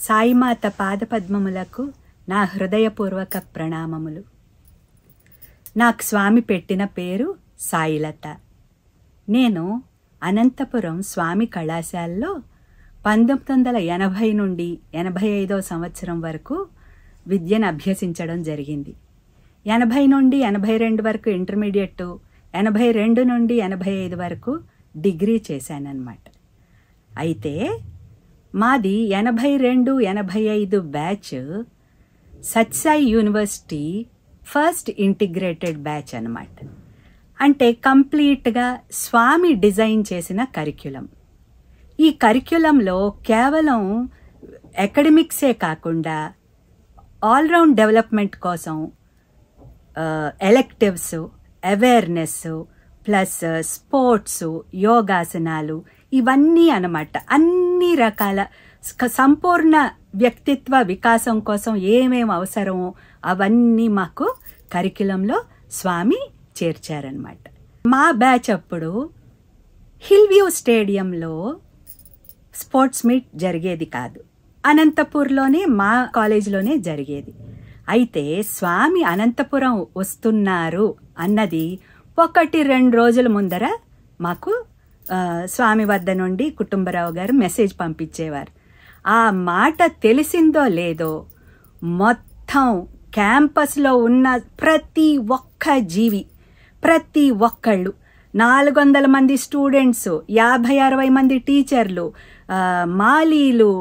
సాయిమాత పాదపద్మములకు నా హృదయపూర్వక ప్రణామములు. నాకు స్వామి పెట్టిన పేరు సాయిలత. నేను అనంతపురం స్వామి కళాశాలలో 1980 నుండి 85వ సంవత్సరం వరకు విద్యను అభ్యసించడం జరిగింది. 80 నుండి 82 వరకు ఇంటర్మీడియట్, 82 నుండి 85 వరకు డిగ్రీ చేశానన్నమాట. అయితే మాది 82-85 batch Sathya Sai university first integrated batch అన్నమాట. అంటే కంప్లీట్గా స్వామి డిజైన్ చేసిన కరిక్యులం. ఈ కరిక్యులంలో కేవలం అకాడమిక్సే కాకుండా ఆల్రౌండ్ డెవలప్మెంట్ కోసం ఎలెక్టివ్స్, అవేర్నెస్, ప్లస్ స్పోర్ట్స్, యోగాసనాలు ఇవన్నీ అన్నమాట. అన్ని రకాల సంపూర్ణ వ్యక్తిత్వ వికాసం కోసం ఏమేమి అవసరమో అవన్నీ మాకు కరిక్యులంలో స్వామి చేర్చారనమాట. మా బ్యాచ్ అప్పుడు హిల్ వ్యూ స్టేడియంలో స్పోర్ట్స్ మీట్ జరిగేది కాదు, అనంతపూర్లోనే మా కాలేజీలోనే జరిగేది. అయితే స్వామి అనంతపురం వస్తున్నారు అన్నది 1-2 రోజుల ముందర మాకు స్వామి వద్ద నుండి కుటుంబరావు గారు మెసేజ్ పంపించేవారు. ఆ మాట తెలిసిందో లేదో మొత్తం క్యాంపస్లో ఉన్న ప్రతి ఒక్క జీవి, ప్రతి ఒక్కళ్ళు, 400 మంది స్టూడెంట్స్, 50-60 మంది టీచర్లు, మాలీలు,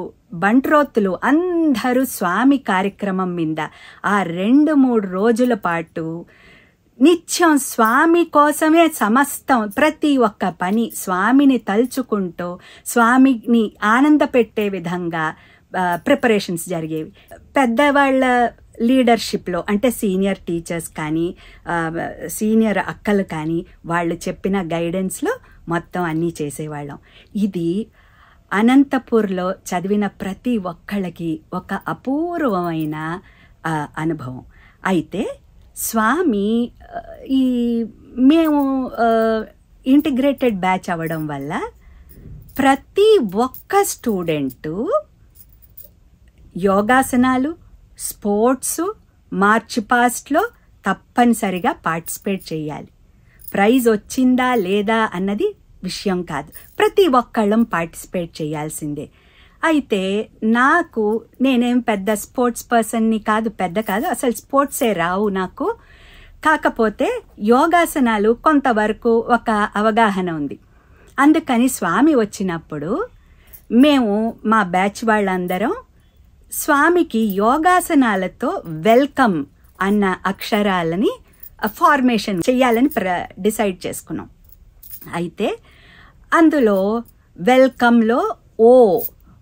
బంట్రోత్తులు అందరూ స్వామి కార్యక్రమం మీద ఆ 2-3 రోజుల పాటు నిత్యం స్వామి కోసమే సమస్తం, ప్రతి ఒక్క పని స్వామిని తలుచుకుంటూ స్వామిని ఆనంద పెట్టే విధంగా ప్రిపరేషన్స్ జరిగేవి. పెద్దవాళ్ళ లీడర్షిప్లో, అంటే సీనియర్ టీచర్స్ కానీ సీనియర్ అక్కలు కానీ వాళ్ళు చెప్పిన గైడెన్స్లో మొత్తం అన్నీ చేసేవాళ్ళం. ఇది అనంతపూర్లో చదివిన ప్రతి ఒక్కళ్ళకి ఒక అపూర్వమైన అనుభవం. అయితే స్వామి మేము ఇంటిగ్రేటెడ్ బ్యాచ్ అవ్వడం వల్ల ప్రతి ఒక్క స్టూడెంటు యోగాసనాలు, స్పోర్ట్స్, మార్చ్ పాస్ట్లో తప్పనిసరిగా పార్టిసిపేట్ చేయాలి. ప్రైజ్ వచ్చిందా లేదా అన్నది విషయం కాదు, ప్రతి ఒక్కళ్ళం పార్టిసిపేట్ చేయాల్సిందే. అయితే నేనేం పెద్ద స్పోర్ట్స్ పర్సన్ని కాదు, అసలు స్పోర్ట్సే రావు నాకు. కాకపోతే యోగాసనాలు కొంతవరకు ఒక అవగాహన ఉంది. అందుకని స్వామి వచ్చినప్పుడు మేము మా బ్యాచ్ వాళ్ళందరం స్వామికి యోగాసనాలతో వెల్కమ్ అన్న అక్షరాలని ఫార్మేషన్ చెయ్యాలని డిసైడ్ చేసుకున్నాం. అయితే అందులో వెల్కమ్లో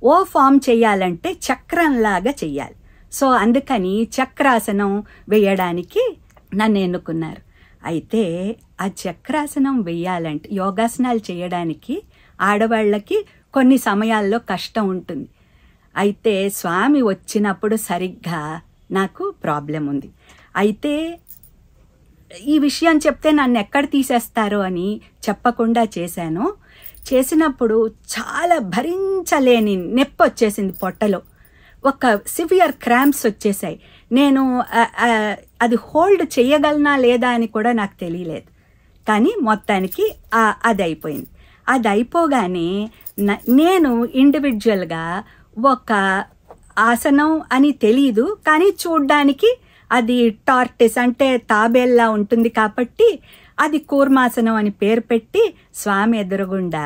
ఓ ఫామ్ చెయ్యాలంటే చక్రంలాగా చెయ్యాలి. సో అందుకని చక్రాసనం వేయడానికి నన్ను ఎన్నుకున్నారు. అయితే ఆ చక్రాసనం వేయాలంటే, యోగాసనాలు చేయడానికి ఆడవాళ్ళకి కొన్ని సమయాల్లో కష్టం ఉంటుంది. అయితే స్వామి వచ్చినప్పుడు సరిగ్గా నాకు ప్రాబ్లం ఉంది. అయితే ఈ విషయం చెప్తే నన్ను ఎక్కడ తీసేస్తారో అని చెప్పకుండా చేసినప్పుడు చాలా భరించలేని నొప్పి వచ్చేసింది పొట్టలో. ఒక సివియర్ క్రాంప్స్ వచ్చేసాయి. నేను అది హోల్డ్ చేయగలనా లేదా అని కూడా నాకు తెలియలేదు. కానీ మొత్తానికి అది అయిపోయింది. అది అయిపోగానే నేను ఇండివిజువల్గా ఒక ఆసనం అని తెలీదు, కానీ చూడ్డానికి అది టార్టిస్ అంటే తాబేల్లా ఉంటుంది కాబట్టి అది కూర్మాసనం అని పేరు పెట్టి స్వామి ఎదురుగుండా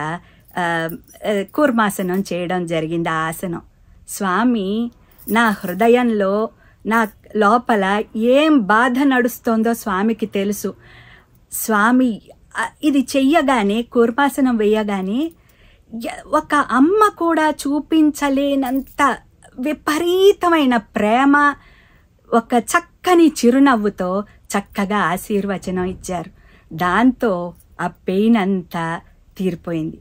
కూర్మాసనం చేయడం జరిగింది. ఆ ఆసనం స్వామి నా హృదయంలో, నా లోపల ఏం బాధ నడుస్తోందో స్వామికి తెలుసు. స్వామి ఇది చెయ్యగానే, కూర్మాసనం వేయగానే ఒక అమ్మ కూడా చూపించలేనంత విపరీతమైన ప్రేమ, ఒక చక్కని చిరునవ్వుతో చక్కగా ఆశీర్వచనం ఇచ్చారు. దాంతో ఆ పెయిన్ అంతా తీరిపోయింది.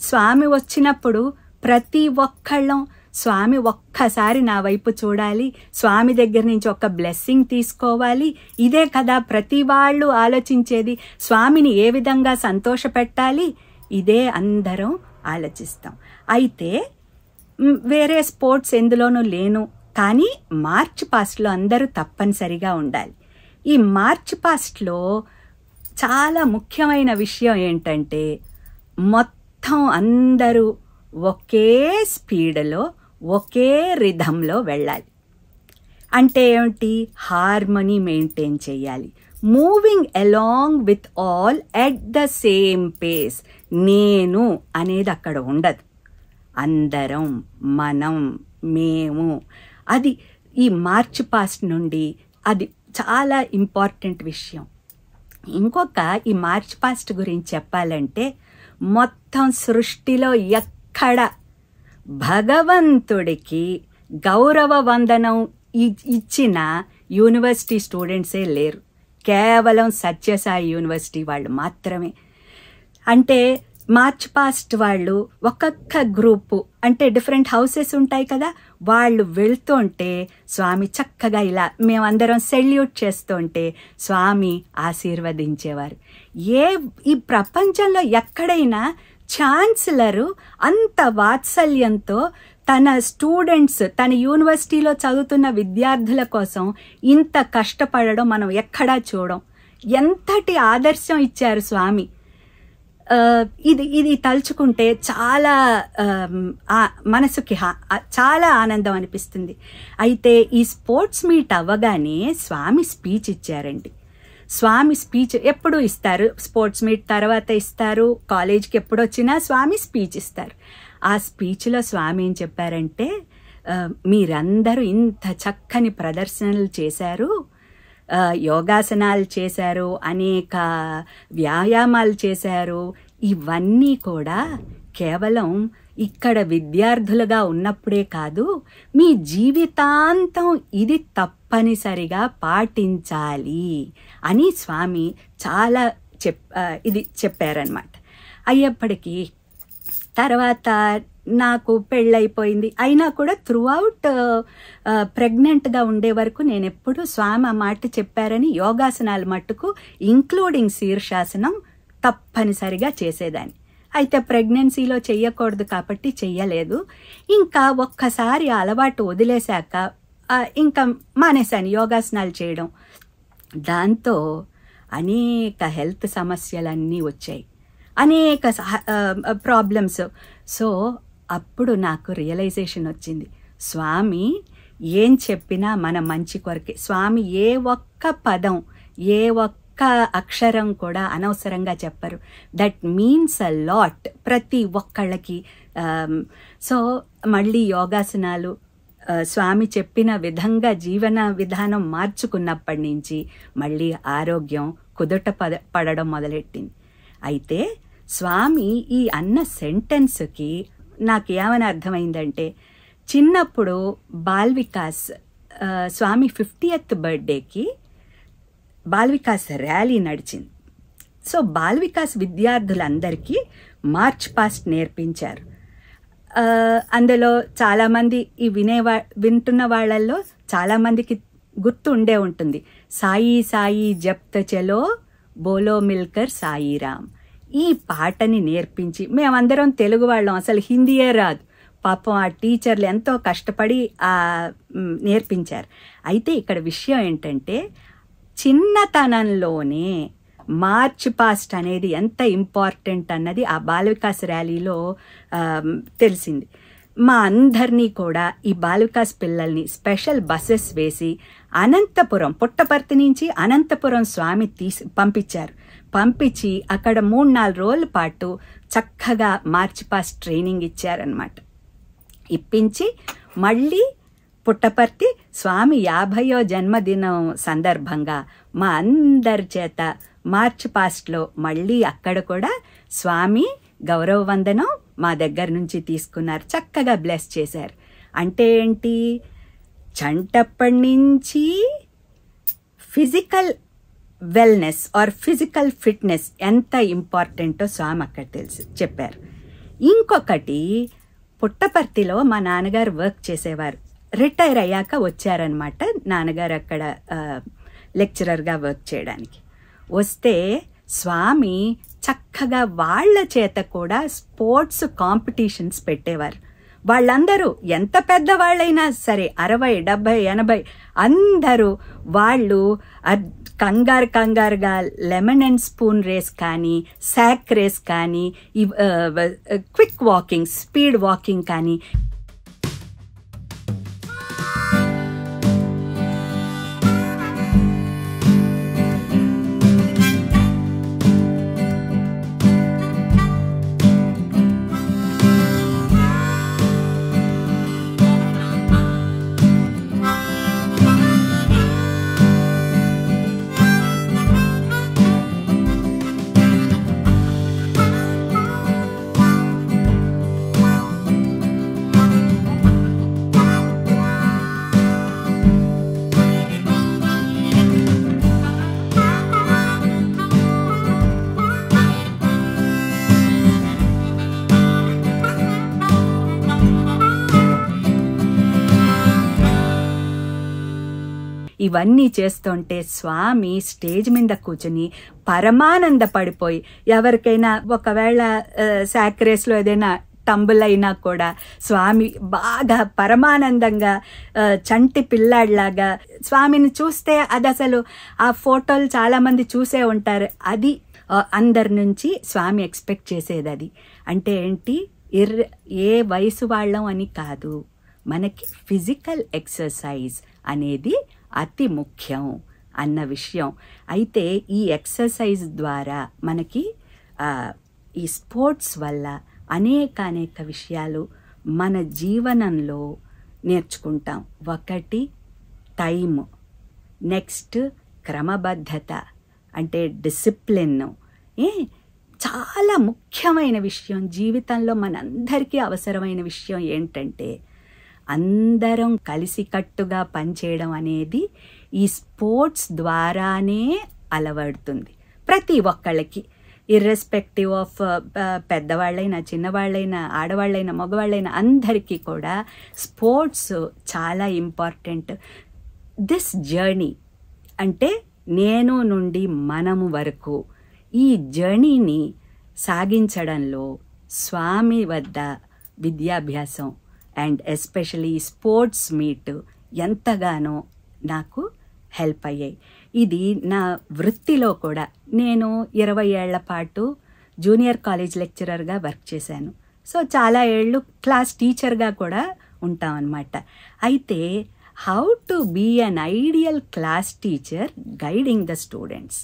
స్వామి వచ్చినప్పుడు ప్రతి ఒక్కళ్ళం స్వామి ఒక్కసారి నా వైపు చూడాలి, స్వామి దగ్గర నుంచి ఒక బ్లెస్సింగ్ తీసుకోవాలి, ఇదే కదా ప్రతి వాళ్ళు ఆలోచించేది. స్వామిని ఏ విధంగా సంతోష పెట్టాలి, ఇదే అందరం ఆలోచిస్తాం. అయితే వేరే స్పోర్ట్స్ ఎందులోనూ లేను, కానీ మార్చ్ పాస్ట్లో అందరూ తప్పనిసరిగా ఉండాలి. ఈ మార్చ్ పాస్ట్లో చాలా ముఖ్యమైన విషయం ఏంటంటే మొత్తం అందరూ ఒకే స్పీడ్లో ఒకే రిథంలో వెళ్ళాలి. అంటే ఏమిటి? హార్మనీ మెయింటైన్ చేయాలి. Moving along with all at the same pace. నేను అనేది అక్కడ ఉండదు. అందరం, మనం, మేము. అది ఈ మార్చ్ పాస్ట్ నుండి అది చాలా ఇంపార్టెంట్ విషయం. ఇంకొక ఈ మార్చ్ పాస్ట్ గురించి చెప్పాలంటే మొత్తం సృష్టిలో ఎక్కడ భగవంతుడికి గౌరవ వందనం ఇచ్చిన యూనివర్సిటీ స్టూడెంట్సే లేరు. కేవలం సత్యసాయి యూనివర్సిటీ వాళ్ళు మాత్రమే. అంటే మార్చ్ పాస్ట్ వాళ్ళు ఒక్కొక్క గ్రూపు, అంటే డిఫరెంట్ హౌసెస్ ఉంటాయి కదా, వాళ్ళు వెళ్తుంటే స్వామి చక్కగా ఇలా మేమందరం సెల్యూట్ చేస్తుంటే స్వామి ఆశీర్వదించేవారు. ఈ ప్రపంచంలో ఎక్కడైనా ఛాన్సలరు అంత వాత్సల్యంతో తన స్టూడెంట్స్, తన యూనివర్సిటీలో చదువుతున్న విద్యార్థుల కోసం ఇంత కష్టపడడం మనం ఎక్కడా చూడం. ఎంతటి ఆదర్శం ఇచ్చారు స్వామి. ఇది తలుచుకుంటే చాలా మనసుకి చాలా ఆనందం అనిపిస్తుంది. అయితే ఈ స్పోర్ట్స్ మీట్ అవ్వగానే స్వామి స్పీచ్ ఇచ్చారండి. స్వామి స్పీచ్ ఎప్పుడు ఇస్తారు, స్పోర్ట్స్ మీట్ తర్వాత ఇస్తారు, కాలేజ్కి ఎప్పుడు వచ్చినా స్వామి స్పీచ్ ఇస్తారు. ఆ స్పీచ్లో స్వామి ఏం చెప్పారంటే, మీరందరూ ఇంత చక్కని ప్రదర్శనలు చేశారు, యోగాసనాలు చేశారు, అనేక వ్యాయామాలు చేశారు. ఇవన్నీ కూడా కేవలం ఇక్కడ విద్యార్థులుగా ఉన్నప్పుడే కాదు, మీ జీవితాంతం ఇది తప్పనిసరిగా పాటించాలి అని స్వామి చాలా ఇది చెప్పారనమాట. అయ్యేప్పటికీ తర్వాత నాకు పెళ్ళైపోయింది. అయినా కూడా త్రూఅవుట్ ప్రెగ్నెంట్గా ఉండే వరకు నేను ఎప్పుడు స్వామి ఆ మాట చెప్పారని యోగాసనాలు మట్టుకు ఇంక్లూడింగ్ శీర్షాసనం తప్పనిసరిగా చేసేదాన్ని. అయితే ప్రెగ్నెన్సీలో చెయ్యకూడదు కాబట్టి చెయ్యలేదు. ఇంకా ఒక్కసారి అలవాటు వదిలేశాక ఇంకా మానేశాను యోగాసనాలు చేయడం. దాంతో అనేక హెల్త్ సమస్యలన్నీ వచ్చాయి, అనేక ప్రాబ్లమ్స్. సో అప్పుడు నాకు రియలైజేషన్ వచ్చింది, స్వామి ఏం చెప్పినా మన మంచి కొరకే. స్వామి ఏ ఒక్క పదం, ఏ ఒక్క అక్షరం కూడా అనవసరంగా చెప్పరు. దట్ మీన్స్ అ లాట్ ప్రతి ఒక్కళ్ళకి. సో మళ్ళీ యోగాసనాలు స్వామి చెప్పిన విధంగా జీవన విధానం మార్చుకున్నప్పటి నుంచి మళ్ళీ ఆరోగ్యం కుదుట పడడం మొదలెట్టింది. అయితే స్వామి ఈ అన్న సెంటెన్స్కి నాకేమని అర్థమైందంటే, చిన్నప్పుడు బాల్ వికాస్ స్వామి 50th బర్త్డేకి బాల్ వికాస్ ర్యాలీ నడిచింది. సో బాల్ వికాస్ విద్యార్థులందరికీ మార్చ్ పాస్ట్ నేర్పించారు. అందులో చాలామంది ఈ వింటున్న వాళ్ళల్లో చాలామందికి గుర్తు ఉండే ఉంటుంది, సాయి సాయి జప్త చలో బోలో మిల్కర్ సాయిరామ్. ఈ పాటని నేర్పించి మేమందరం తెలుగు వాళ్ళం, అసలు హిందీయే రాదు. పాపం ఆ టీచర్లు ఎంతో కష్టపడి నేర్పించారు. అయితే ఇక్కడ విషయం ఏంటంటే, చిన్నతనంలోనే మార్చ్ పాస్ట్ అనేది ఎంత ఇంపార్టెంట్ అన్నది ఆ బాల వికాస్ ర్యాలీలో తెలిసింది. మా అందరినీ కూడా ఈ బాల వికాస్ పిల్లల్ని స్పెషల్ బస్సెస్ వేసి అనంతపురం, పుట్టపర్తి నుంచి అనంతపురం స్వామి పంపించారు. పంపించి అక్కడ 3-4 రోజుల పాటు చక్కగా మార్చ్ పాస్ట్ ట్రైనింగ్ ఇచ్చారనమాట. ఇప్పించి మళ్ళీ పుట్టపర్తి స్వామి 50వ జన్మదినం సందర్భంగా మా అందరి చేత మార్చ్ పాస్ట్లో మళ్ళీ అక్కడ కూడా స్వామి గౌరవ వందనం మా దగ్గర నుంచి తీసుకున్నారు, చక్కగా బ్లెస్ చేశారు. అంటే ఏంటి, చంటప్పటి నుంచి physical wellness or physical fitness ఎంత ఇంపార్టెంటో స్వామి అక్కడ చెప్పారు. ఇంకొకటి, పుట్టపర్తిలో మా నాన్నగారు వర్క్ చేసేవారు. రిటైర్ అయ్యాక వచ్చారనమాట నాన్నగారు అక్కడ లెక్చరర్గా వర్క్ చేయడానికి. వస్తే స్వామి చక్కగా వాళ్ళ చేత కూడా స్పోర్ట్స్ కాంపిటీషన్స్ పెట్టేవారు. వాళ్ళందరూ ఎంత పెద్దవాళ్ళైనా సరే 60, 70, 80 అందరూ వాళ్ళు కంగారుగా లెమన్ అండ్ స్పూన్ రేస్ కానీ, సాక్ రేస్ కానీ, క్విక్ వాకింగ్, స్పీడ్ వాకింగ్ కానీ, ఇవన్నీ చేస్తుంటే స్వామి స్టేజ్ మీద కూర్చుని పరమానంద పడిపోయి, ఎవరికైనా ఒకవేళ సాక్ రేస్లో ఏదైనా టంబుల్ అయినా కూడా స్వామి బాగా పరమానందంగా చంటి పిల్లాడిలాగా, స్వామిని చూస్తే అది అసలు ఆ ఫోటోలు చాలామంది చూసే ఉంటారు. అది అందరి నుంచి స్వామి ఎక్స్పెక్ట్ చేసేది. అది అంటే ఏంటి, ఏ వయసు వాళ్ళం అని కాదు, మనకి ఫిజికల్ ఎక్సర్సైజ్ అనేది అతి ముఖ్యం అన్న విషయం. అయితే ఈ ఎక్సర్సైజ్ ద్వారా మనకి ఈ స్పోర్ట్స్ వల్ల అనేక విషయాలు మన జీవనంలో నేర్చుకుంటాం. ఒకటి టైం, నెక్స్ట్ క్రమబద్ధత అంటే డిసిప్లిన్. చాలా ముఖ్యమైన విషయం జీవితంలో మనందరికీ అవసరమైన విషయం ఏంటంటే అందరం కలిసికట్టుగా పనిచేయడం అనేది ఈ స్పోర్ట్స్ ద్వారానే అలవడుతుంది ప్రతి ఒక్కళ్ళకి, ఇర్రెస్పెక్టివ్ ఆఫ్ పెద్దవాళ్ళైనా, చిన్నవాళ్ళైనా, ఆడవాళ్ళైనా, మగవాళ్ళైనా అందరికీ కూడా స్పోర్ట్స్ చాలా ఇంపార్టెంట్. దిస్ జర్నీ అంటే నేను నుండి మనము వరకు ఈ జర్నీని సాగించడంలో స్వామి వద్ద విద్యాభ్యాసం అండ్ ఎస్పెషలీ స్పోర్ట్స్ మీట్ ఎంతగానో నాకు హెల్ప్ అయ్యాయి. ఇది నా వృత్తిలో కూడా నేను 20 ఏళ్ల పాటు జూనియర్ కాలేజ్ లెక్చరర్గా వర్క్ చేశాను. సో చాలా ఏళ్ళు క్లాస్ టీచర్గా కూడా ఉంటాం అన్నమాట. అయితే how to be an ideal class teacher guiding the students,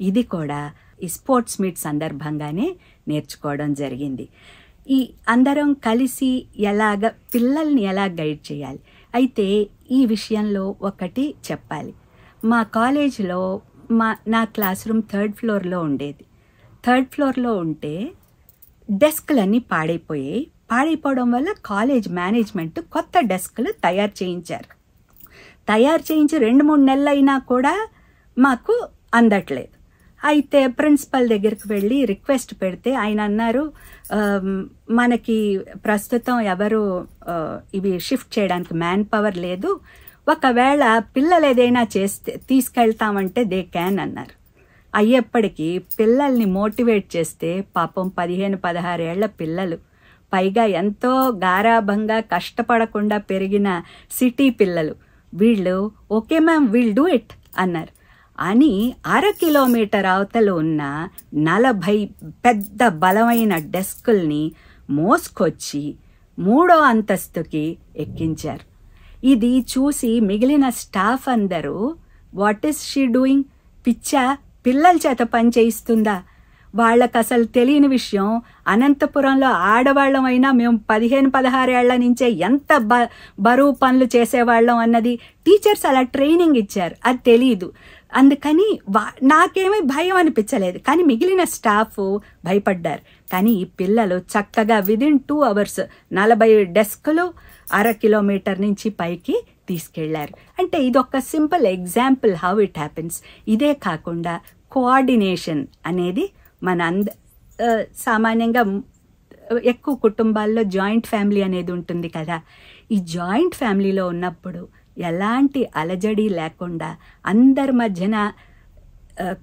ఇది కూడా ఈ స్పోర్ట్స్ మీట్ సందర్భంగానే నేర్చుకోవడం జరిగింది. ఈ అందరం కలిసి పిల్లల్ని ఎలా గైడ్ చేయాలి. అయితే ఈ విషయంలో ఒకటి చెప్పాలి. మా కాలేజీలో నా క్లాస్ రూమ్ 3rd ఫ్లోర్లో ఉండేది. 3rd ఫ్లోర్లో ఉంటే డెస్క్లన్నీ పాడైపోవడం వల్ల కాలేజ్ మేనేజ్మెంట్ కొత్త డెస్క్లు తయారు చేయించి 2-3 నెలలైనా కూడా మాకు అందట్లేదు. అయితే ప్రిన్సిపల్ దగ్గరికి వెళ్ళి రిక్వెస్ట్ పెడితే ఆయన అన్నారు, మనకి ప్రస్తుతం ఎవరు ఇవి షిఫ్ట్ చేయడానికి మ్యాన్ పవర్ లేదు, ఒకవేళ పిల్లలు ఏదైనా తీసుకెళ్తామంటే దే క్యాన్ అన్నారు. అయ్యేప్పటికీ పిల్లల్ని మోటివేట్ చేస్తే పాపం 15-16 ఏళ్ల పిల్లలు, పైగా ఎంతో గారాభంగా కష్టపడకుండా పెరిగిన సిటీ పిల్లలు, వీళ్ళు okay ma'am will do it అన్నారు. అని 1/2 కిలోమీటర్ అవతల ఉన్న 40 పెద్ద బలమైన డెస్కుల్ని మోసుకొచ్చి 3వ అంతస్తుకి ఎక్కించారు. ఇది చూసి మిగిలిన స్టాఫ్ అందరూ వాట్ ఈస్ షీ డూయింగ్, పిచ్చా, పిల్లల చేత పని చేయిస్తుందా? వాళ్ళకు అసలు తెలియని విషయం, అనంతపురంలో ఆడవాళ్ళమైనా మేము 15-16 ఏళ్ల నుంచే ఎంత బరువు పనులు చేసేవాళ్ళం అన్నది టీచర్స్ అలా ట్రైనింగ్ ఇచ్చారు, అది తెలీదు. అందుకని నాకేమీ భయం అనిపించలేదు, కానీ మిగిలిన స్టాఫ్ భయపడ్డారు. కానీ ఈ పిల్లలు చక్కగా విదిన్ 2 అవర్స్ 40 డెస్కులు 1/2 కిలోమీటర్ నుంచి పైకి తీసుకెళ్లారు. అంటే ఇదొక simple example how it happens. ఇదే కాకుండా కోఆర్డినేషన్ అనేది సామాన్యంగా ఎక్కువ కుటుంబాల్లో జాయింట్ ఫ్యామిలీ అనేది ఉంటుంది కదా. ఈ జాయింట్ ఫ్యామిలీలో ఉన్నప్పుడు ఎలాంటి అలజడి లేకుండా అందరి మధ్యన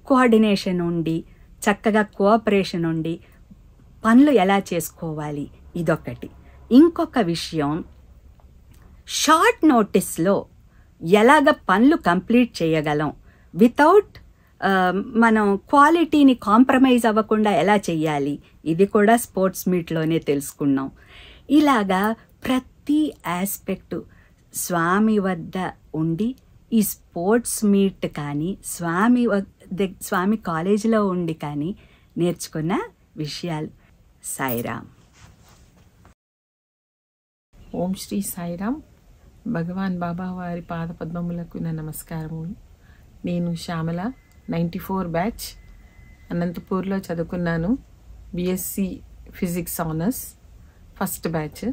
కోఆర్డినేషన్ ఉండి, చక్కగా కోఆపరేషన్ ఉండి పనులు ఎలా చేసుకోవాలి, ఇదొకటి. ఇంకొక విషయం, షార్ట్ నోటీస్లో ఎలాగ పనులు కంప్లీట్ చేయగలం వితౌట్ మనం క్వాలిటీని కాంప్రమైజ్ అవ్వకుండా ఎలా చెయ్యాలి, ఇది కూడా స్పోర్ట్స్ మీట్లోనే తెలుసుకున్నాం. ఇలాగా ప్రతి ఆస్పెక్టు స్వామి వద్ద ఉండి ఈ స్పోర్ట్స్ మీట్ కానీ స్వామి కాలేజీలో ఉండి కానీ నేర్చుకున్న విషయాలు. సాయిరామ్. ఓం శ్రీ సాయిరామ్. భగవాన్ బాబా వారి పాదపద్మములకు నా నమస్కారములు. నేను శ్యామల, 94 బ్యాచ్, అనంతపూర్లో చదువుకున్నాను. BSc physics honours, first batch.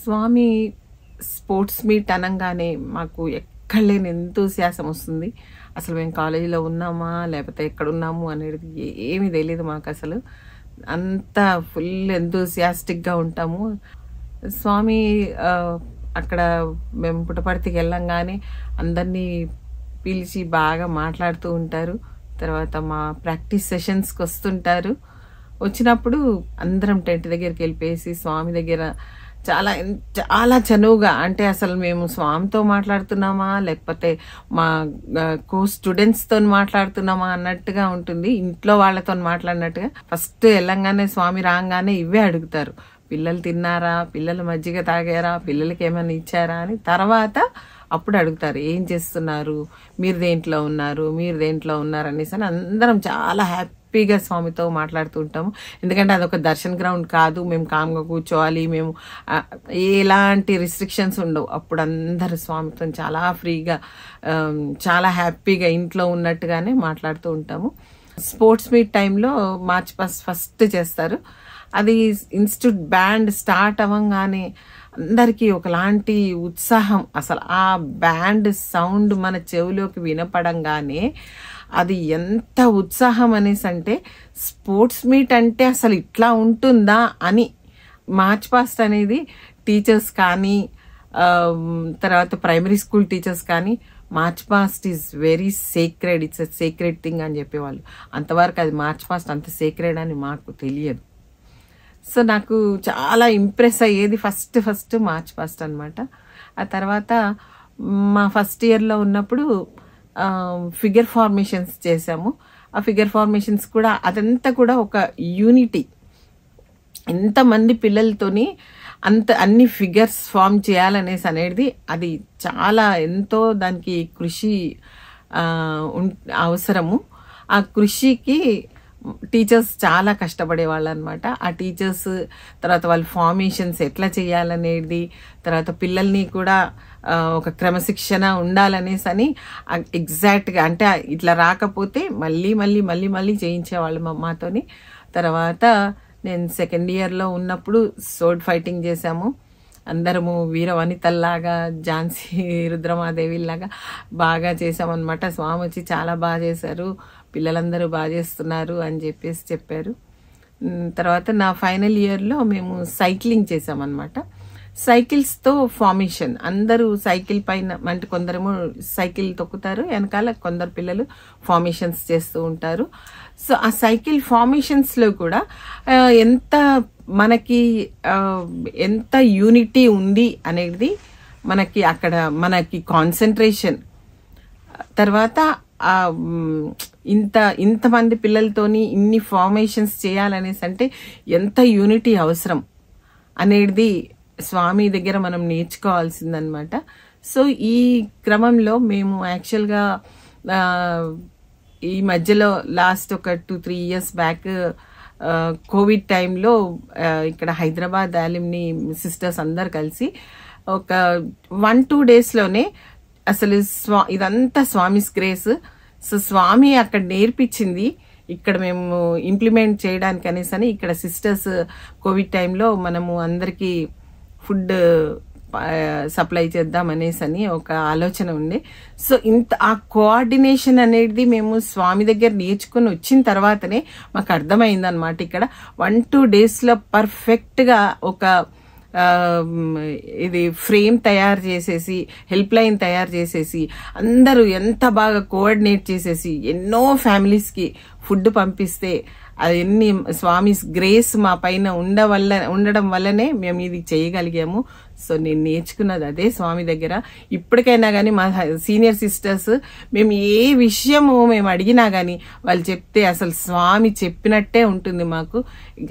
Swami sports meet అనగానే మాకు ఎక్కడ లేని ఎంతూసియాసం వస్తుంది. అసలు మేము కాలేజీలో ఉన్నామా లేకపోతే ఎక్కడున్నాము అనేది ఏమీ తెలియదు మాకు. అసలు అంతా ఫుల్ ఎంతూసియాస్టిక్గా ఉంటాము. స్వామి అక్కడ మేము పుట్టపర్తికి వెళ్ళంగానే అందరినీ పిలిచి బాగా మాట్లాడుతూ ఉంటారు. తర్వాత మా ప్రాక్టీస్ సెషన్స్కి వస్తుంటారు. వచ్చినప్పుడు అందరం టెంట్ దగ్గరికి వెళ్ళిపోయేసి స్వామి దగ్గర చాలా చాలా చనువుగా, అంటే అసలు మేము స్వామితో మాట్లాడుతున్నామా లేకపోతే మా కో స్టూడెంట్స్తో మాట్లాడుతున్నామా అన్నట్టుగా ఉంటుంది. ఇంట్లో వాళ్ళతో మాట్లాడినట్టుగా. ఫస్ట్ వెళ్ళంగానే స్వామి రాగానే ఇవే అడుగుతారు, పిల్లలు తిన్నారా, పిల్లలు మజ్జిగ తాగారా, పిల్లలకి ఏమైనా ఇచ్చారా అని. తర్వాత అప్పుడు అడుగుతారు ఏం చేస్తున్నారు, మీరు దేంట్లో ఉన్నారు, మీరు దేంట్లో ఉన్నారు అనేసి. అని అందరం చాలా హ్యాపీగా స్వామితో మాట్లాడుతూ ఉంటాము. ఎందుకంటే అదొక దర్శన్ గ్రౌండ్ కాదు, మేము కామ్గా కూర్చోవాలి, మేము ఎలాంటి రిస్ట్రిక్షన్స్ ఉండవు. అప్పుడు అందరు స్వామితో చాలా ఫ్రీగా చాలా హ్యాపీగా ఇంట్లో ఉన్నట్టుగానే మాట్లాడుతూ ఉంటాము. స్పోర్ట్స్ మీట్ టైంలో మార్చ్ ఫస్ట్ చేస్తారు. అది ఇన్స్టిట్యూట్ బ్యాండ్ స్టార్ట్ అవ్వగానే అందరికీ ఒకలాంటి ఉత్సాహం. అసలు ఆ బ్యాండ్ సౌండ్ మన చెవిలోకి వినపడంగానే అది ఎంత ఉత్సాహం అనేసి అంటే, స్పోర్ట్స్ మీట్ అంటే అసలు ఇట్లా ఉంటుందా అని. మార్చ్ పాస్ట్ అనేది టీచర్స్ కానీ తర్వాత ప్రైమరీ స్కూల్ టీచర్స్ కానీ March past is very sacred, it's a sacred thing అని చెప్పేవాళ్ళు. అంతవరకు అది మార్చ్ పాస్ట్ అంత సేక్రెడ్ అని మాకు తెలియదు. సో నాకు చాలా ఇంప్రెస్ అయ్యేది ఫస్ట్ మార్చ్ ఫస్ట్ అనమాట. ఆ తర్వాత మా ఫస్ట్ ఇయర్లో ఉన్నప్పుడు ఫిగర్ ఫార్మేషన్స్ చేసాము. ఆ ఫిగర్ ఫార్మేషన్స్ కూడా అదంతా కూడా ఒక యూనిటీ. ఎంతమంది పిల్లలతోని అన్ని ఫిగర్స్ ఫామ్ చేయాలనేసి అనేది అది చాలా ఎంతో దానికి కృషి అవసరము. ఆ కృషికి టీచర్స్ చాలా కష్టపడేవాళ్ళు అనమాట. ఆ టీచర్స్ తర్వాత వాళ్ళ ఫార్మేషన్స్ ఎట్లా చేయాలనేది, తర్వాత పిల్లల్ని కూడా ఒక క్రమశిక్షణ ఉండాలనేసి అని ఎగ్జాక్ట్గా, అంటే ఇట్లా రాకపోతే మళ్ళీ చేయించేవాళ్ళు మాతోని. తర్వాత నేను సెకండ్ ఇయర్లో ఉన్నప్పుడు సోడ్ ఫైటింగ్ చేసాము. అందరము వీర వనితల్లాగా, ఝాన్సీ రుద్రమాదేవిలాగా బాగా చేసామన్నమాట. స్వామి వచ్చి చాలా బాగా చేశారు, పిల్లలందరూ బాగా చేస్తున్నారు అని చెప్పారు. తర్వాత నా ఫైనల్ ఇయర్లో మేము సైక్లింగ్ చేసామన్నమాట. సైకిల్స్తో ఫార్మేషన్, అందరూ సైకిల్ పైన, అంటే కొందరేమో సైకిల్ తొక్కుతారు, వెనకాల కొందరు పిల్లలు ఫార్మేషన్స్ చేస్తూ ఉంటారు. సో ఆ సైకిల్ ఫార్మేషన్స్లో కూడా మనకి ఎంత యూనిటీ ఉంది అనేది మనకి అక్కడ మనకి కాన్సన్ట్రేషన్. తర్వాత ఇంతమంది పిల్లలతోని ఇన్ని ఫార్మేషన్స్ చేయాలనేసి అంటే ఎంత యూనిటీ అవసరం అనేది స్వామి దగ్గర మనం నేర్చుకోవాల్సిందనమాట. సో ఈ క్రమంలో మేము యాక్చువల్గా ఈ మధ్యలో లాస్ట్ ఒక 2-3 ఇయర్స్ బ్యాక్ కోవిడ్ టైంలో ఇక్కడ హైదరాబాద్ అలుమ్ని సిస్టర్స్ అందరు కలిసి ఒక 1-2 డేస్లోనే అసలు ఇదంతా స్వామిస్ గ్రేస్. సో స్వామి అక్కడ నేర్పించింది ఇక్కడ మేము ఇంప్లిమెంట్ చేయడానికి అనేసి అని ఇక్కడ సిస్టర్స్ కోవిడ్ టైంలో మనము అందరికీ ఫుడ్ సప్లై చేద్దాం అనేసి అని ఒక ఆలోచన ఉంది. సో ఆ కోఆర్డినేషన్ అనేది మేము స్వామి దగ్గర నేర్చుకుని వచ్చిన తర్వాతనే మాకు అర్థమైందనమాట. ఇక్కడ 1-2 డేస్లో పర్ఫెక్ట్గా ఒక ఇది ఫ్రేమ్ తయారు చేసేసి హెల్ప్ లైన్ తయారు చేసేసి అందరూ ఎంత బాగా కోఆర్డినేట్ చేసేసి ఎన్నో ఫ్యామిలీస్ కి ఫుడ్ పంపిస్తే అవన్నీ స్వామి గ్రేస్ మా పైన ఉండడం వల్లనే మేము ఇది చేయగలిగాము. సో నేను నేర్చుకున్నది అదే స్వామి దగ్గర. ఇప్పటికైనా కానీ మా సీనియర్ సిస్టర్స్ మేము ఏ విషయము మేము అడిగినా కానీ వాళ్ళు చెప్తే అసలు స్వామి చెప్పినట్టే ఉంటుంది మాకు.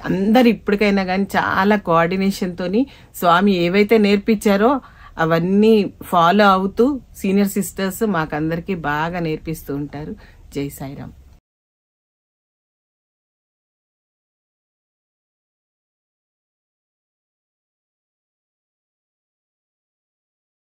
అందరు ఇప్పటికైనా కానీ చాలా కోఆర్డినేషన్ తోని స్వామి ఏవైతే నేర్పించారో అవన్నీ ఫాలో అవుతూ సీనియర్ సిస్టర్స్ మాకందరికి బాగా నేర్పిస్తూ ఉంటారు. జై సాయిరామ్.